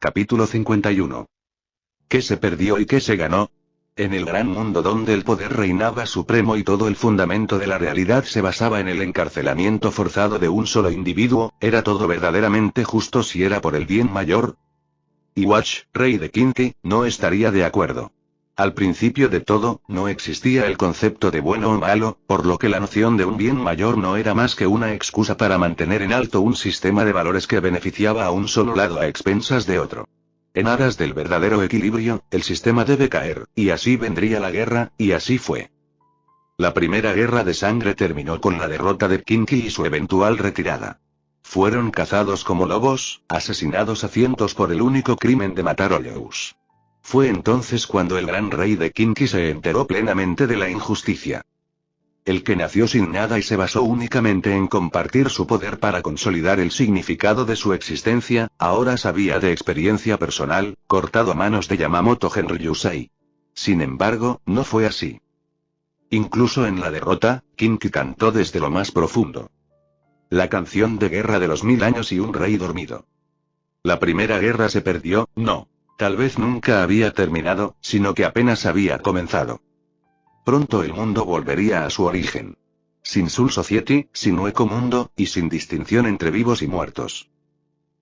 Capítulo 51. ¿Qué se perdió y qué se ganó? En el gran mundo donde el poder reinaba supremo y todo el fundamento de la realidad se basaba en el encarcelamiento forzado de un solo individuo, ¿era todo verdaderamente justo si era por el bien mayor? Iwatch, rey de Kinki, no estaría de acuerdo. Al principio de todo, no existía el concepto de bueno o malo, por lo que la noción de un bien mayor no era más que una excusa para mantener en alto un sistema de valores que beneficiaba a un solo lado a expensas de otro. En aras del verdadero equilibrio, el sistema debe caer, y así vendría la guerra, y así fue. La primera guerra de sangre terminó con la derrota de Kinki y su eventual retirada. Fueron cazados como lobos, asesinados a cientos por el único crimen de matar Hoyos. Fue entonces cuando el gran rey de Kinki se enteró plenamente de la injusticia. El que nació sin nada y se basó únicamente en compartir su poder para consolidar el significado de su existencia, ahora sabía de experiencia personal, cortado a manos de Yamamoto Henry Yusei. Sin embargo, no fue así. Incluso en la derrota, Kinki cantó desde lo más profundo. La canción de guerra de los 1000 años y un rey dormido. La primera guerra se perdió, no. Tal vez nunca había terminado, sino que apenas había comenzado. Pronto el mundo volvería a su origen. Sin Soul Society, sin Hueco Mundo, y sin distinción entre vivos y muertos.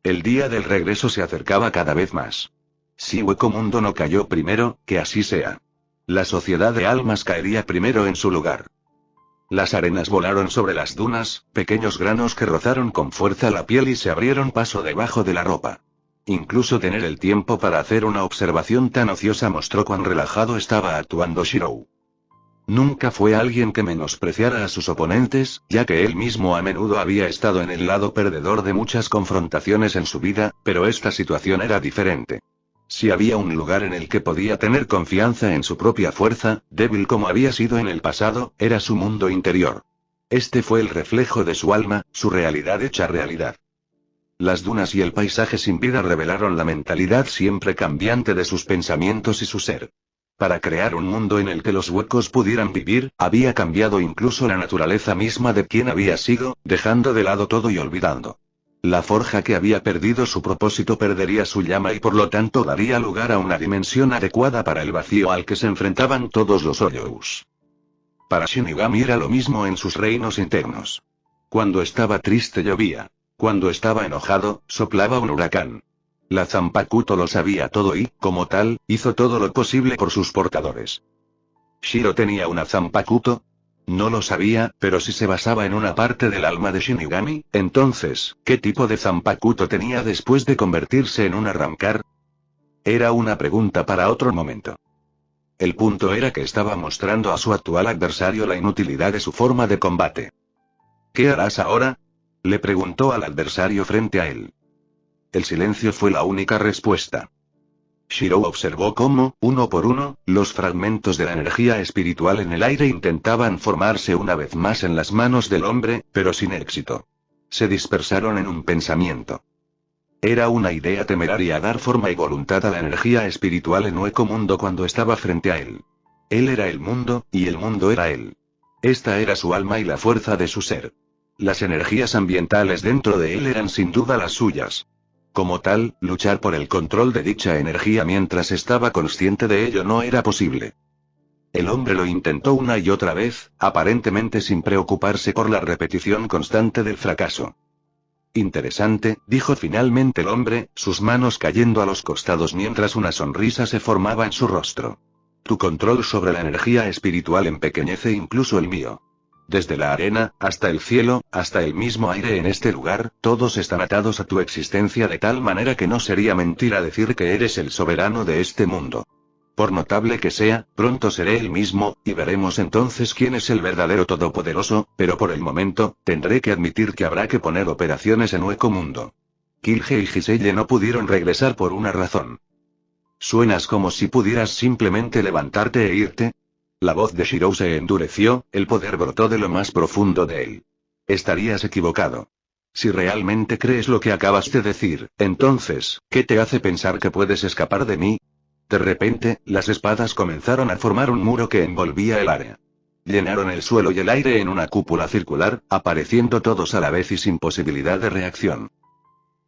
El día del regreso se acercaba cada vez más. Si Hueco Mundo no cayó primero, que así sea. La sociedad de almas caería primero en su lugar. Las arenas volaron sobre las dunas, pequeños granos que rozaron con fuerza la piel y se abrieron paso debajo de la ropa. Incluso tener el tiempo para hacer una observación tan ociosa mostró cuán relajado estaba actuando Shirou. Nunca fue alguien que menospreciara a sus oponentes, ya que él mismo a menudo había estado en el lado perdedor de muchas confrontaciones en su vida, pero esta situación era diferente. Si había un lugar en el que podía tener confianza en su propia fuerza, débil como había sido en el pasado, era su mundo interior. Este fue el reflejo de su alma, su realidad hecha realidad. Las dunas y el paisaje sin vida revelaron la mentalidad siempre cambiante de sus pensamientos y su ser. Para crear un mundo en el que los huecos pudieran vivir, había cambiado incluso la naturaleza misma de quien había sido, dejando de lado todo y olvidando. La forja que había perdido su propósito perdería su llama y por lo tanto daría lugar a una dimensión adecuada para el vacío al que se enfrentaban todos los Hoyos. Para Shinigami era lo mismo en sus reinos internos. Cuando estaba triste llovía. Cuando estaba enojado, soplaba un huracán. La Zanpakuto lo sabía todo y, como tal, hizo todo lo posible por sus portadores. ¿Shiro tenía una Zanpakuto? No lo sabía, pero si se basaba en una parte del alma de Shinigami, entonces, ¿qué tipo de Zanpakuto tenía después de convertirse en un arrancar? Era una pregunta para otro momento. El punto era que estaba mostrando a su actual adversario la inutilidad de su forma de combate. ¿Qué harás ahora?, le preguntó al adversario frente a él. El silencio fue la única respuesta. Shiro observó cómo, uno por uno, los fragmentos de la energía espiritual en el aire intentaban formarse una vez más en las manos del hombre, pero sin éxito. Se dispersaron en un pensamiento. Era una idea temeraria dar forma y voluntad a la energía espiritual en Hueco Mundo cuando estaba frente a él. Él era el mundo, y el mundo era él. Esta era su alma y la fuerza de su ser. Las energías ambientales dentro de él eran sin duda las suyas. Como tal, luchar por el control de dicha energía mientras estaba consciente de ello no era posible. El hombre lo intentó una y otra vez, aparentemente sin preocuparse por la repetición constante del fracaso. Interesante, dijo finalmente el hombre, sus manos cayendo a los costados mientras una sonrisa se formaba en su rostro. Tu control sobre la energía espiritual empequeñece incluso el mío. Desde la arena, hasta el cielo, hasta el mismo aire en este lugar, todos están atados a tu existencia de tal manera que no sería mentira decir que eres el soberano de este mundo. Por notable que sea, pronto seré el mismo, y veremos entonces quién es el verdadero todopoderoso, pero por el momento, tendré que admitir que habrá que poner operaciones en Hueco Mundo. Kilge y Giselle no pudieron regresar por una razón. Suenas como si pudieras simplemente levantarte e irte. La voz de Shirou se endureció, el poder brotó de lo más profundo de él. Estarías equivocado. Si realmente crees lo que acabas de decir, entonces, ¿qué te hace pensar que puedes escapar de mí? De repente, las espadas comenzaron a formar un muro que envolvía el área. Llenaron el suelo y el aire en una cúpula circular, apareciendo todos a la vez y sin posibilidad de reacción.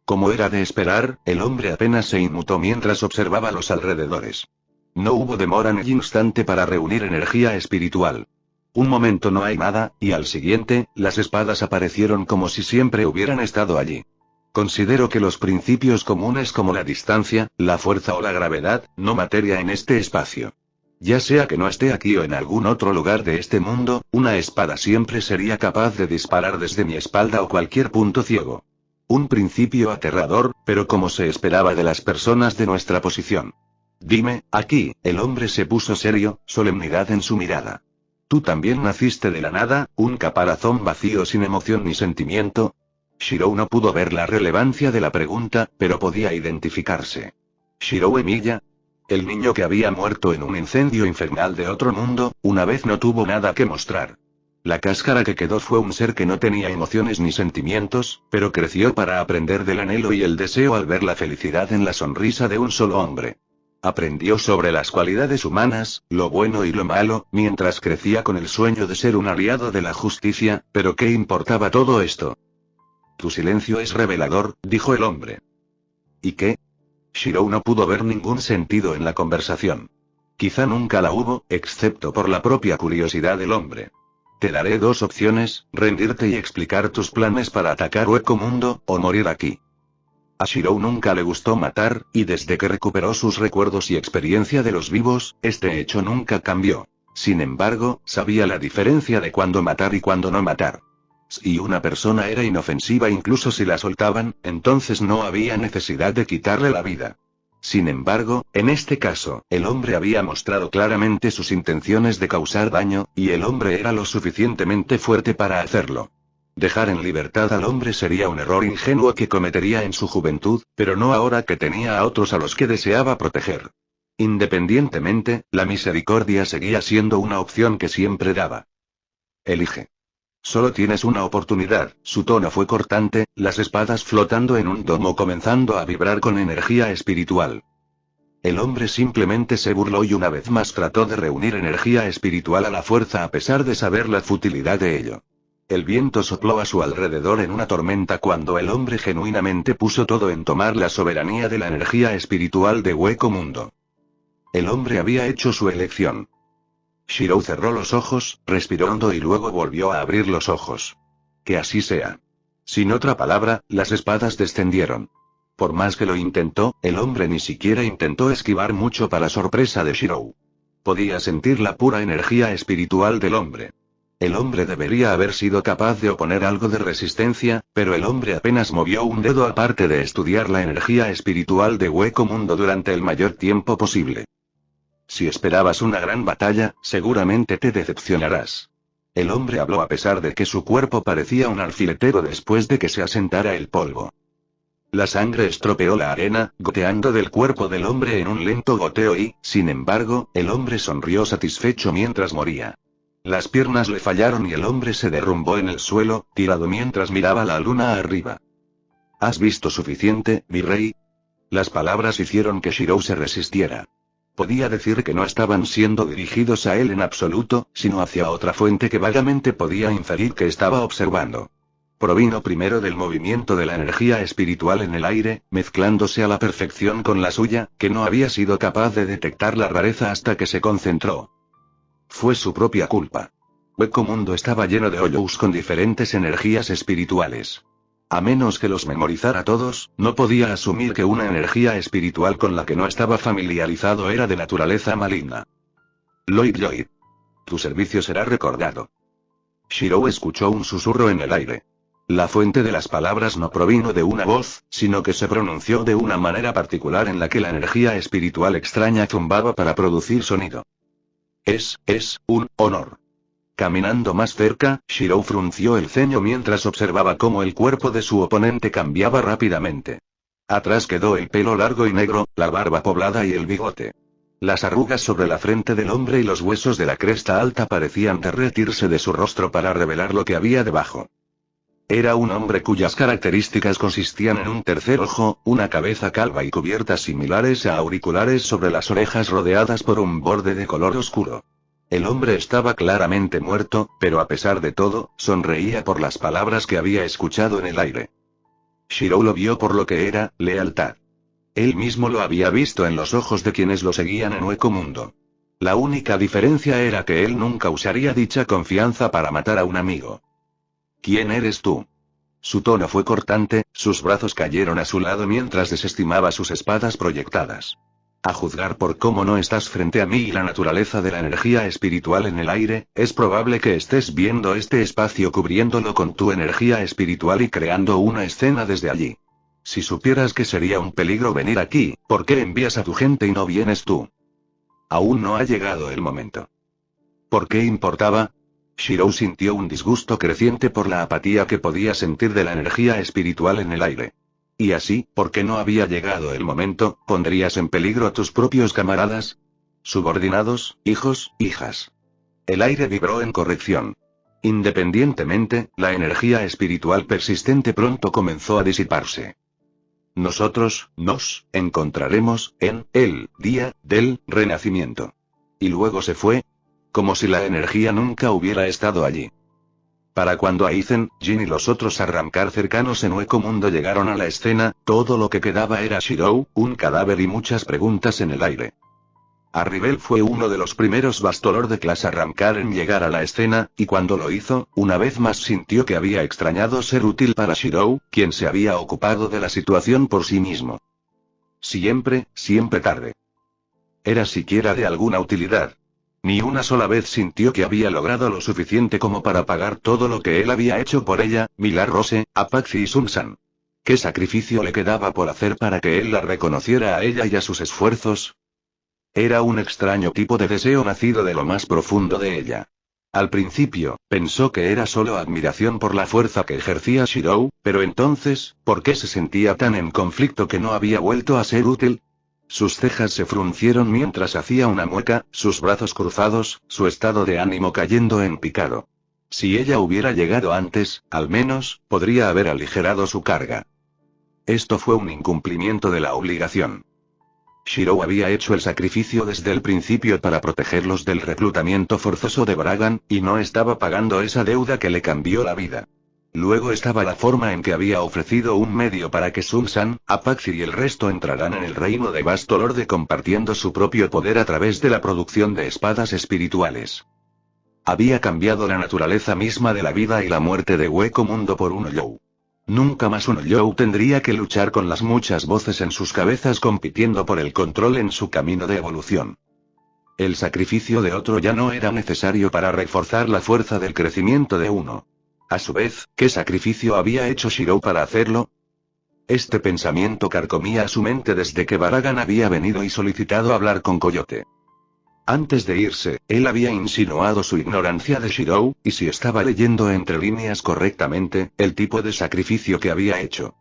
Como era de esperar, el hombre apenas se inmutó mientras observaba los alrededores. No hubo demora ni instante para reunir energía espiritual. Un momento no hay nada, y al siguiente, las espadas aparecieron como si siempre hubieran estado allí. Considero que los principios comunes como la distancia, la fuerza o la gravedad, no materia en este espacio. Ya sea que no esté aquí o en algún otro lugar de este mundo, una espada siempre sería capaz de disparar desde mi espalda o cualquier punto ciego. Un principio aterrador, pero como se esperaba de las personas de nuestra posición. Dime, aquí, el hombre se puso serio, solemnidad en su mirada. ¿Tú también naciste de la nada, un caparazón vacío sin emoción ni sentimiento? Shirou no pudo ver la relevancia de la pregunta, pero podía identificarse. Shirou Emiya. El niño que había muerto en un incendio infernal de otro mundo, una vez no tuvo nada que mostrar. La cáscara que quedó fue un ser que no tenía emociones ni sentimientos, pero creció para aprender del anhelo y el deseo al ver la felicidad en la sonrisa de un solo hombre. Aprendió sobre las cualidades humanas, lo bueno y lo malo, mientras crecía con el sueño de ser un aliado de la justicia, pero ¿qué importaba todo esto? Tu silencio es revelador, dijo el hombre. ¿Y qué? Shirou no pudo ver ningún sentido en la conversación. Quizá nunca la hubo, excepto por la propia curiosidad del hombre. Te daré dos opciones, rendirte y explicar tus planes para atacar Hueco Mundo, o morir aquí. A Shirou nunca le gustó matar, y desde que recuperó sus recuerdos y experiencia de los vivos, este hecho nunca cambió. Sin embargo, sabía la diferencia de cuándo matar y cuándo no matar. Si una persona era inofensiva incluso si la soltaban, entonces no había necesidad de quitarle la vida. Sin embargo, en este caso, el hombre había mostrado claramente sus intenciones de causar daño, y el hombre era lo suficientemente fuerte para hacerlo. Dejar en libertad al hombre sería un error ingenuo que cometería en su juventud, pero no ahora que tenía a otros a los que deseaba proteger. Independientemente, la misericordia seguía siendo una opción que siempre daba. Elige. Solo tienes una oportunidad. Su tono fue cortante, las espadas flotando en un domo comenzando a vibrar con energía espiritual. El hombre simplemente se burló y una vez más trató de reunir energía espiritual a la fuerza a pesar de saber la futilidad de ello. El viento sopló a su alrededor en una tormenta cuando el hombre genuinamente puso todo en tomar la soberanía de la energía espiritual de Hueco Mundo. El hombre había hecho su elección. Shirou cerró los ojos, respiró hondo y luego volvió a abrir los ojos. Que así sea. Sin otra palabra, las espadas descendieron. Por más que lo intentó, el hombre ni siquiera intentó esquivar mucho para sorpresa de Shirou. Podía sentir la pura energía espiritual del hombre. El hombre debería haber sido capaz de oponer algo de resistencia, pero el hombre apenas movió un dedo aparte de estudiar la energía espiritual de Hueco Mundo durante el mayor tiempo posible. Si esperabas una gran batalla, seguramente te decepcionarás. El hombre habló a pesar de que su cuerpo parecía un alfiletero después de que se asentara el polvo. La sangre estropeó la arena, goteando del cuerpo del hombre en un lento goteo y, sin embargo, el hombre sonrió satisfecho mientras moría. Las piernas le fallaron y el hombre se derrumbó en el suelo, tirado mientras miraba la luna arriba. ¿Has visto suficiente, virrey? Las palabras hicieron que Shirou se resistiera. Podía decir que no estaban siendo dirigidos a él en absoluto, sino hacia otra fuente que vagamente podía inferir que estaba observando. Provino primero del movimiento de la energía espiritual en el aire, mezclándose a la perfección con la suya, que no había sido capaz de detectar la rareza hasta que se concentró. Fue su propia culpa. Hueco Mundo estaba lleno de hoyos con diferentes energías espirituales. A menos que los memorizara todos, no podía asumir que una energía espiritual con la que no estaba familiarizado era de naturaleza maligna. Lloyd. Tu servicio será recordado. Shirou escuchó un susurro en el aire. La fuente de las palabras no provino de una voz, sino que se pronunció de una manera particular en la que la energía espiritual extraña zumbaba para producir sonido. Es un honor. Caminando más cerca, Shirou frunció el ceño mientras observaba cómo el cuerpo de su oponente cambiaba rápidamente. Atrás quedó el pelo largo y negro, la barba poblada y el bigote. Las arrugas sobre la frente del hombre y los huesos de la cresta alta parecían derretirse de su rostro para revelar lo que había debajo. Era un hombre cuyas características consistían en un tercer ojo, una cabeza calva y cubiertas similares a auriculares sobre las orejas rodeadas por un borde de color oscuro. El hombre estaba claramente muerto, pero a pesar de todo, sonreía por las palabras que había escuchado en el aire. Shirou lo vio por lo que era, lealtad. Él mismo lo había visto en los ojos de quienes lo seguían en Hueco Mundo. La única diferencia era que él nunca usaría dicha confianza para matar a un amigo. ¿Quién eres tú? Su tono fue cortante, sus brazos cayeron a su lado mientras desestimaba sus espadas proyectadas. A juzgar por cómo no estás frente a mí y la naturaleza de la energía espiritual en el aire, es probable que estés viendo este espacio cubriéndolo con tu energía espiritual y creando una escena desde allí. Si supieras que sería un peligro venir aquí, ¿por qué envías a tu gente y no vienes tú? Aún no ha llegado el momento. ¿Por qué importaba? Shirou sintió un disgusto creciente por la apatía que podía sentir de la energía espiritual en el aire. Y así, ¿por qué no había llegado el momento? ¿Pondrías en peligro a tus propios camaradas? Subordinados, hijos, hijas. El aire vibró en corrección. Independientemente, la energía espiritual persistente pronto comenzó a disiparse. Nosotros, nos, encontraremos, en, el, día, del, renacimiento. Y luego se fue, como si la energía nunca hubiera estado allí. Para cuando Aizen, Jin y los otros Arrancar cercanos en Hueco Mundo llegaron a la escena, todo lo que quedaba era Shirou, un cadáver y muchas preguntas en el aire. Arribel fue uno de los primeros Bastolor de clase Arrancar en llegar a la escena, y cuando lo hizo, una vez más sintió que había extrañado ser útil para Shirou, quien se había ocupado de la situación por sí mismo. Siempre tarde. ¿Era siquiera de alguna utilidad? Ni una sola vez sintió que había logrado lo suficiente como para pagar todo lo que él había hecho por ella, Milar Rose, Apache y Sun-san. ¿Qué sacrificio le quedaba por hacer para que él la reconociera a ella y a sus esfuerzos? Era un extraño tipo de deseo nacido de lo más profundo de ella. Al principio, pensó que era solo admiración por la fuerza que ejercía Shirou, pero entonces, ¿por qué se sentía tan en conflicto que no había vuelto a ser útil? Sus cejas se fruncieron mientras hacía una mueca, sus brazos cruzados, su estado de ánimo cayendo en picado. Si ella hubiera llegado antes, al menos, podría haber aligerado su carga. Esto fue un incumplimiento de la obligación. Shirou había hecho el sacrificio desde el principio para protegerlos del reclutamiento forzoso de Bragan, y no estaba pagando esa deuda que le cambió la vida. Luego estaba la forma en que había ofrecido un medio para que Sun-san, Apache y el resto entraran en el reino de Bastolorde compartiendo su propio poder a través de la producción de espadas espirituales. Había cambiado la naturaleza misma de la vida y la muerte de Hueco Mundo por un Ollou. Nunca más un Ollou tendría que luchar con las muchas voces en sus cabezas compitiendo por el control en su camino de evolución. El sacrificio de otro ya no era necesario para reforzar la fuerza del crecimiento de uno. A su vez, ¿qué sacrificio había hecho Shirou para hacerlo? Este pensamiento carcomía a su mente desde que Baragan había venido y solicitado hablar con Coyote. Antes de irse, él había insinuado su ignorancia de Shirou, y si estaba leyendo entre líneas correctamente, el tipo de sacrificio que había hecho.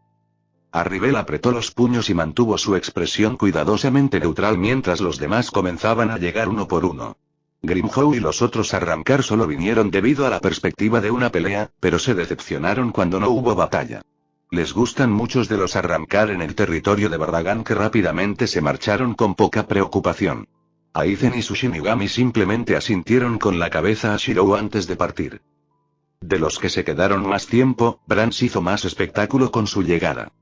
Arribel apretó los puños y mantuvo su expresión cuidadosamente neutral mientras los demás comenzaban a llegar uno por uno. Grimhow y los otros Arrancar solo vinieron debido a la perspectiva de una pelea, pero se decepcionaron cuando no hubo batalla. Les gustan muchos de los Arrancar en el territorio de Baragan que rápidamente se marcharon con poca preocupación. Aizen y su Shinigami simplemente asintieron con la cabeza a Shirou antes de partir. De los que se quedaron más tiempo, Brans hizo más espectáculo con su llegada.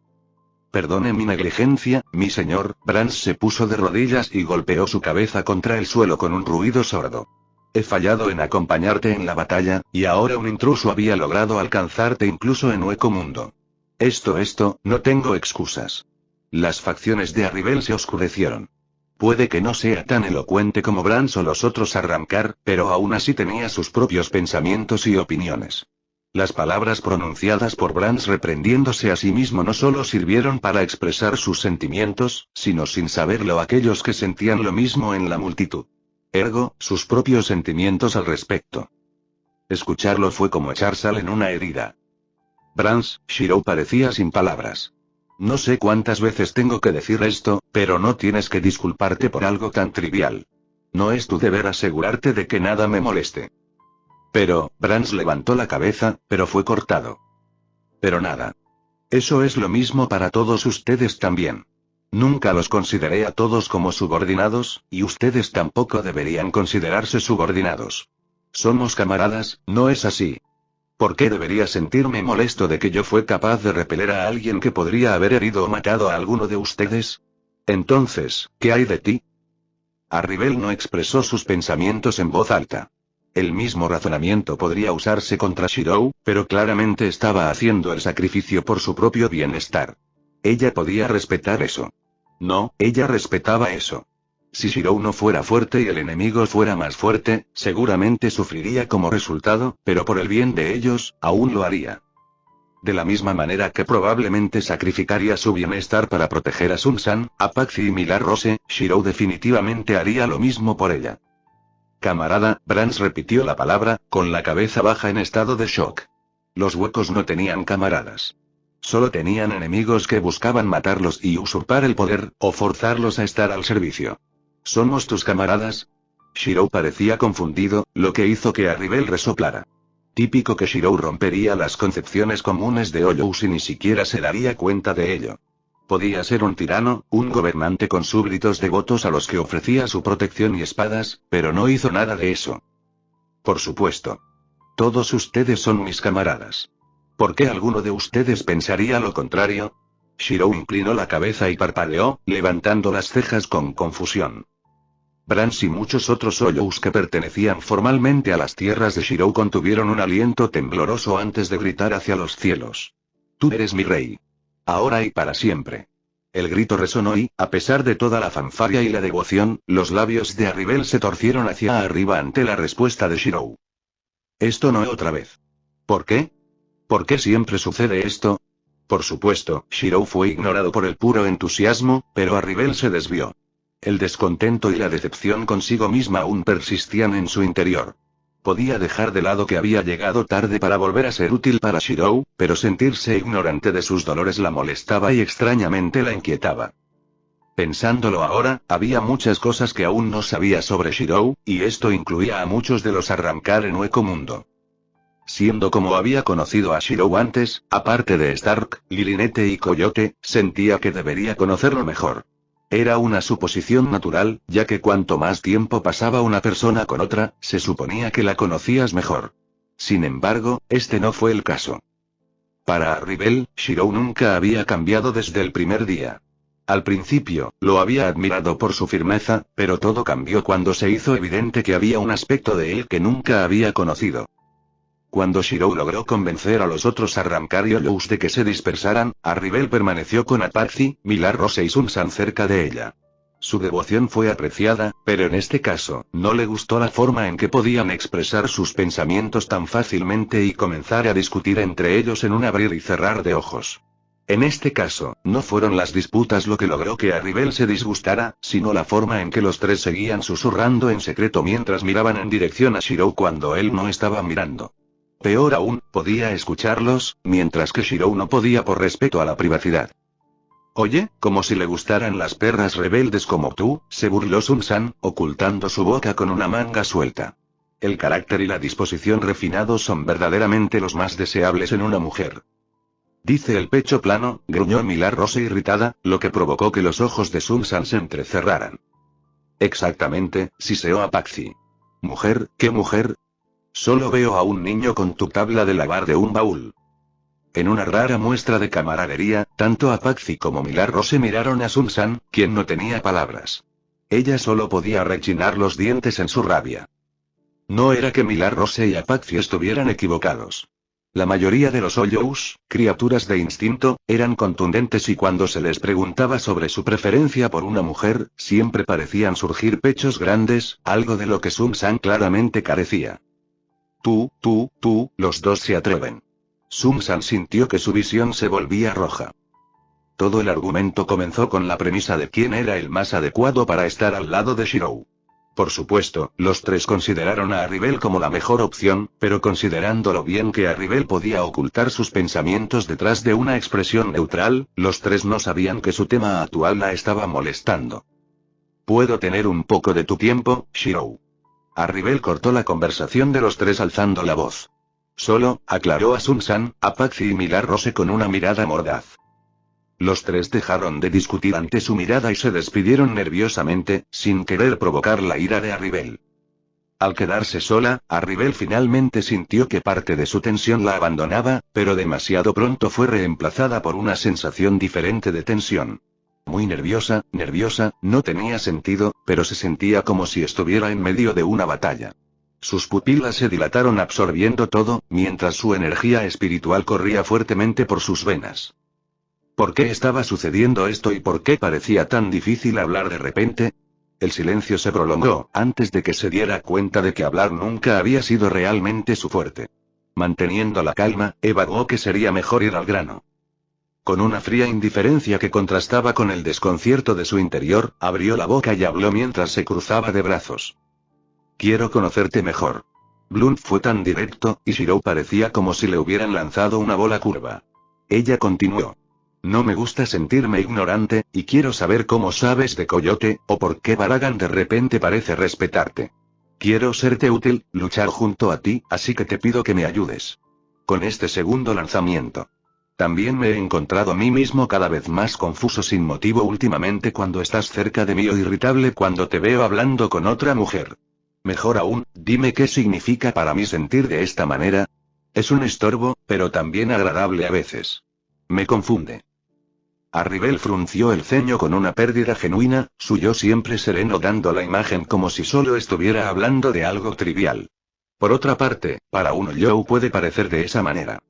Perdone mi negligencia, mi señor. Brans se puso de rodillas y golpeó su cabeza contra el suelo con un ruido sordo. He fallado en acompañarte en la batalla, y ahora un intruso había logrado alcanzarte incluso en Hueco Mundo. Esto, no tengo excusas. Las facciones de Arribel se oscurecieron. Puede que no sea tan elocuente como Brans o los otros Arrancar, pero aún así tenía sus propios pensamientos y opiniones. Las palabras pronunciadas por Brans reprendiéndose a sí mismo no solo sirvieron para expresar sus sentimientos, sino sin saberlo aquellos que sentían lo mismo en la multitud. Ergo, sus propios sentimientos al respecto. Escucharlo fue como echar sal en una herida. Brans, Shirou parecía sin palabras. No sé cuántas veces tengo que decir esto, pero no tienes que disculparte por algo tan trivial. No es tu deber asegurarte de que nada me moleste. Pero, Brans levantó la cabeza, pero fue cortado. Pero nada. Eso es lo mismo para todos ustedes también. Nunca los consideré a todos como subordinados, y ustedes tampoco deberían considerarse subordinados. Somos camaradas, ¿no es así? ¿Por qué debería sentirme molesto de que yo fue capaz de repeler a alguien que podría haber herido o matado a alguno de ustedes? Entonces, ¿qué hay de ti? Arribel no expresó sus pensamientos en voz alta. El mismo razonamiento podría usarse contra Shirou, pero claramente estaba haciendo el sacrificio por su propio bienestar. Ella podía respetar eso. No, ella respetaba eso. Si Shirou no fuera fuerte y el enemigo fuera más fuerte, seguramente sufriría como resultado, pero por el bien de ellos, aún lo haría. De la misma manera que probablemente sacrificaría su bienestar para proteger a Sun-san, a Paxi y Millar Rose, Shirou definitivamente haría lo mismo por ella. Camarada, Brans repitió la palabra, con la cabeza baja en estado de shock. Los huecos no tenían camaradas. Solo tenían enemigos que buscaban matarlos y usurpar el poder, o forzarlos a estar al servicio. ¿Somos tus camaradas? Shirou parecía confundido, lo que hizo que Arribel resoplara. Típico que Shirou rompería las concepciones comunes de Hoyous y ni siquiera se daría cuenta de ello. Podía ser un tirano, un gobernante con súbditos devotos a los que ofrecía su protección y espadas, pero no hizo nada de eso. Por supuesto. Todos ustedes son mis camaradas. ¿Por qué alguno de ustedes pensaría lo contrario? Shirou inclinó la cabeza y parpadeó, levantando las cejas con confusión. Brans y muchos otros Hoyous que pertenecían formalmente a las tierras de Shirou contuvieron un aliento tembloroso antes de gritar hacia los cielos. Tú eres mi rey. Ahora y para siempre. El grito resonó y, a pesar de toda la fanfarria y la devoción, los labios de Arribel se torcieron hacia arriba ante la respuesta de Shirou. Esto no otra vez. ¿Por qué? ¿Por qué siempre sucede esto? Por supuesto, Shirou fue ignorado por el puro entusiasmo, pero Arribel se desvió. El descontento y la decepción consigo misma aún persistían en su interior. Podía dejar de lado que había llegado tarde para volver a ser útil para Shirou, pero sentirse ignorante de sus dolores la molestaba y extrañamente la inquietaba. Pensándolo ahora, había muchas cosas que aún no sabía sobre Shirou, y esto incluía a muchos de los arrancar en Hueco Mundo. Siendo como había conocido a Shirou antes, aparte de Stark, Lilinete y Coyote, sentía que debería conocerlo mejor. Era una suposición natural, ya que cuanto más tiempo pasaba una persona con otra, se suponía que la conocías mejor. Sin embargo, este no fue el caso. Para Arribel, Shirou nunca había cambiado desde el primer día. Al principio, lo había admirado por su firmeza, pero todo cambió cuando se hizo evidente que había un aspecto de él que nunca había conocido. Cuando Shirou logró convencer a los otros Arrancar y Hoyous de que se dispersaran, Arribel permaneció con Apache, Millar Rose y Sun-san cerca de ella. Su devoción fue apreciada, pero en este caso, no le gustó la forma en que podían expresar sus pensamientos tan fácilmente y comenzar a discutir entre ellos en un abrir y cerrar de ojos. En este caso, no fueron las disputas lo que logró que Arribel se disgustara, sino la forma en que los tres seguían susurrando en secreto mientras miraban en dirección a Shirou cuando él no estaba mirando. Peor aún, podía escucharlos, mientras que Shirou no podía por respeto a la privacidad. Oye, como si le gustaran las perras rebeldes como tú, se burló Sun-san, ocultando su boca con una manga suelta. El carácter y la disposición refinados son verdaderamente los más deseables en una mujer. Dice el pecho plano, gruñó Millar Rose irritada, lo que provocó que los ojos de Sun-san se entrecerraran. Exactamente, siseó Apache. ¿Mujer? ¿Qué mujer? Solo veo a un niño con tu tabla de lavar de un baúl. En una rara muestra de camaradería, tanto Apache como Millar Rose miraron a Sun-san, quien no tenía palabras. Ella solo podía rechinar los dientes en su rabia. No era que Millar Rose y Apache estuvieran equivocados. La mayoría de los Hoyous, criaturas de instinto, eran contundentes y cuando se les preguntaba sobre su preferencia por una mujer, siempre parecían surgir pechos grandes, algo de lo que Sun-san claramente carecía. Tú, los dos se atreven. Sun-san sintió que su visión se volvía roja. Todo el argumento comenzó con la premisa de quién era el más adecuado para estar al lado de Shirou. Por supuesto, los tres consideraron a Arribel como la mejor opción, pero considerándolo bien que Arribel podía ocultar sus pensamientos detrás de una expresión neutral, los tres no sabían que su tema actual la estaba molestando. ¿Puedo tener un poco de tu tiempo, Shirou? Arribel cortó la conversación de los tres alzando la voz. Solo, aclaró a Sun-san, Apache y Millar Rose con una mirada mordaz. Los tres dejaron de discutir ante su mirada y se despidieron nerviosamente, sin querer provocar la ira de Arribel. Al quedarse sola, Arribel finalmente sintió que parte de su tensión la abandonaba, pero demasiado pronto fue reemplazada por una sensación diferente de tensión. Muy nerviosa, no tenía sentido, pero se sentía como si estuviera en medio de una batalla. Sus pupilas se dilataron absorbiendo todo, mientras su energía espiritual corría fuertemente por sus venas. ¿Por qué estaba sucediendo esto y por qué parecía tan difícil hablar de repente? El silencio se prolongó, antes de que se diera cuenta de que hablar nunca había sido realmente su fuerte. Manteniendo la calma, evaluó que sería mejor ir al grano. Con una fría indiferencia que contrastaba con el desconcierto de su interior, abrió la boca y habló mientras se cruzaba de brazos. Quiero conocerte mejor. Blunt fue tan directo, y Shirou parecía como si le hubieran lanzado una bola curva. Ella continuó. No me gusta sentirme ignorante, y quiero saber cómo sabes de Coyote, o por qué Baragan de repente parece respetarte. Quiero serte útil, luchar junto a ti, así que te pido que me ayudes. Con este segundo lanzamiento. También me he encontrado a mí mismo cada vez más confuso sin motivo últimamente cuando estás cerca de mí o irritable cuando te veo hablando con otra mujer. Mejor aún, dime qué significa para mí sentir de esta manera. Es un estorbo, pero también agradable a veces. Me confunde. Arribel frunció el ceño con una pérdida genuina, su yo siempre sereno dando la imagen como si solo estuviera hablando de algo trivial. Por otra parte, para uno yo puede parecer de esa manera.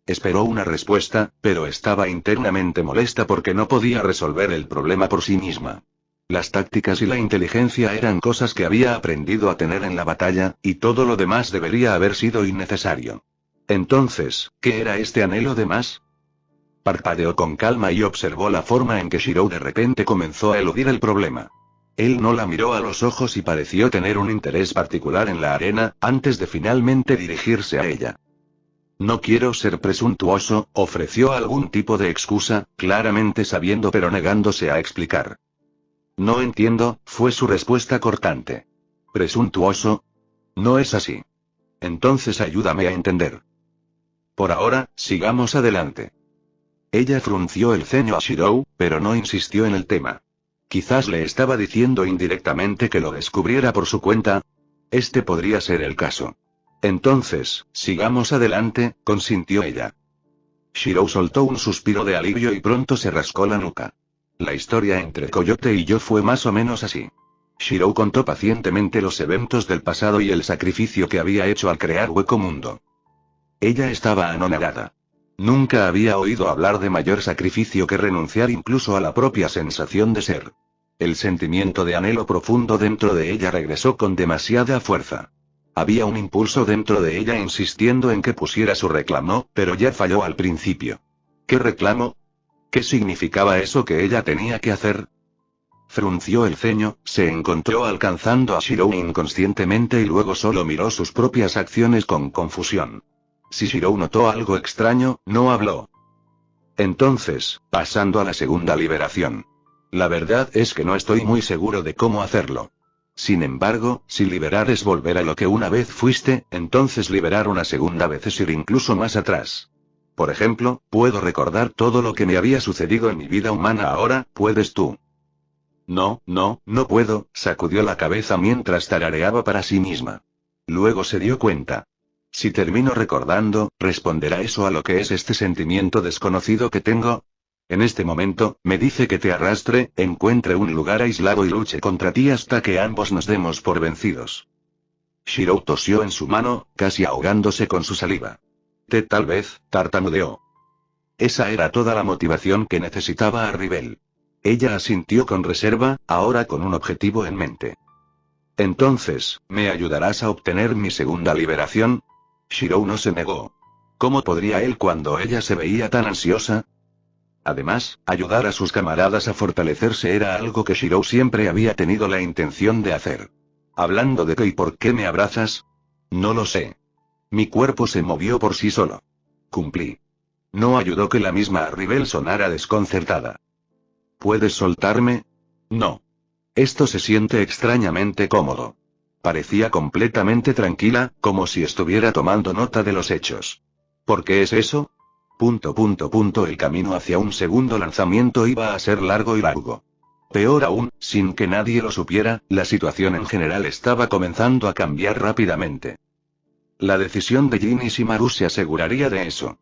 Esperó una respuesta, pero estaba internamente molesta porque no podía resolver el problema por sí misma. Las tácticas y la inteligencia eran cosas que había aprendido a tener en la batalla, y todo lo demás debería haber sido innecesario. Entonces, ¿qué era este anhelo de más? Parpadeó con calma y observó la forma en que Shirou de repente comenzó a eludir el problema. Él no la miró a los ojos y pareció tener un interés particular en la arena, antes de finalmente dirigirse a ella. No quiero ser presuntuoso, ofreció algún tipo de excusa, claramente sabiendo pero negándose a explicar. No entiendo, fue su respuesta cortante. ¿Presuntuoso? No es así. Entonces ayúdame a entender. Por ahora, sigamos adelante. Ella frunció el ceño a Shirou, pero no insistió en el tema. Quizás le estaba diciendo indirectamente que lo descubriera por su cuenta. Este podría ser el caso. Entonces, sigamos adelante, consintió ella. Shirou soltó un suspiro de alivio y pronto se rascó la nuca. La historia entre Coyote y yo fue más o menos así. Shirou contó pacientemente los eventos del pasado y el sacrificio que había hecho al crear Hueco Mundo. Ella estaba anonadada. Nunca había oído hablar de mayor sacrificio que renunciar incluso a la propia sensación de ser. El sentimiento de anhelo profundo dentro de ella regresó con demasiada fuerza. Había un impulso dentro de ella insistiendo en que pusiera su reclamo, pero ya falló al principio. ¿Qué reclamo? ¿Qué significaba eso que ella tenía que hacer? Frunció el ceño, se encontró alcanzando a Shirou inconscientemente y luego solo miró sus propias acciones con confusión. Si Shirou notó algo extraño, no habló. Entonces, pasando a la segunda liberación. La verdad es que no estoy muy seguro de cómo hacerlo. Sin embargo, si liberar es volver a lo que una vez fuiste, entonces liberar una segunda vez es ir incluso más atrás. Por ejemplo, puedo recordar todo lo que me había sucedido en mi vida humana ahora, ¿puedes tú? No puedo, sacudió la cabeza mientras tarareaba para sí misma. Luego se dio cuenta. Si termino recordando, ¿responderá eso a lo que es este sentimiento desconocido que tengo? En este momento, me dice que te arrastre, encuentre un lugar aislado y luche contra ti hasta que ambos nos demos por vencidos. Shirou tosió en su mano, casi ahogándose con su saliva. Tal vez, tartamudeó. Esa era toda la motivación que necesitaba Arribel. Ella asintió con reserva, ahora con un objetivo en mente. Entonces, ¿me ayudarás a obtener mi segunda liberación? Shirou no se negó. ¿Cómo podría él cuando ella se veía tan ansiosa? Además, ayudar a sus camaradas a fortalecerse era algo que Shirou siempre había tenido la intención de hacer. ¿Hablando de qué y por qué me abrazas? No lo sé. Mi cuerpo se movió por sí solo. Cumplí. No ayudó que la misma Arribel sonara desconcertada. ¿Puedes soltarme? No. Esto se siente extrañamente cómodo. Parecía completamente tranquila, como si estuviera tomando nota de los hechos. ¿Por qué es eso? El camino hacia un segundo lanzamiento iba a ser largo y largo. Peor aún, sin que nadie lo supiera, la situación en general estaba comenzando a cambiar rápidamente. La decisión de Jin y Shimaru se aseguraría de eso.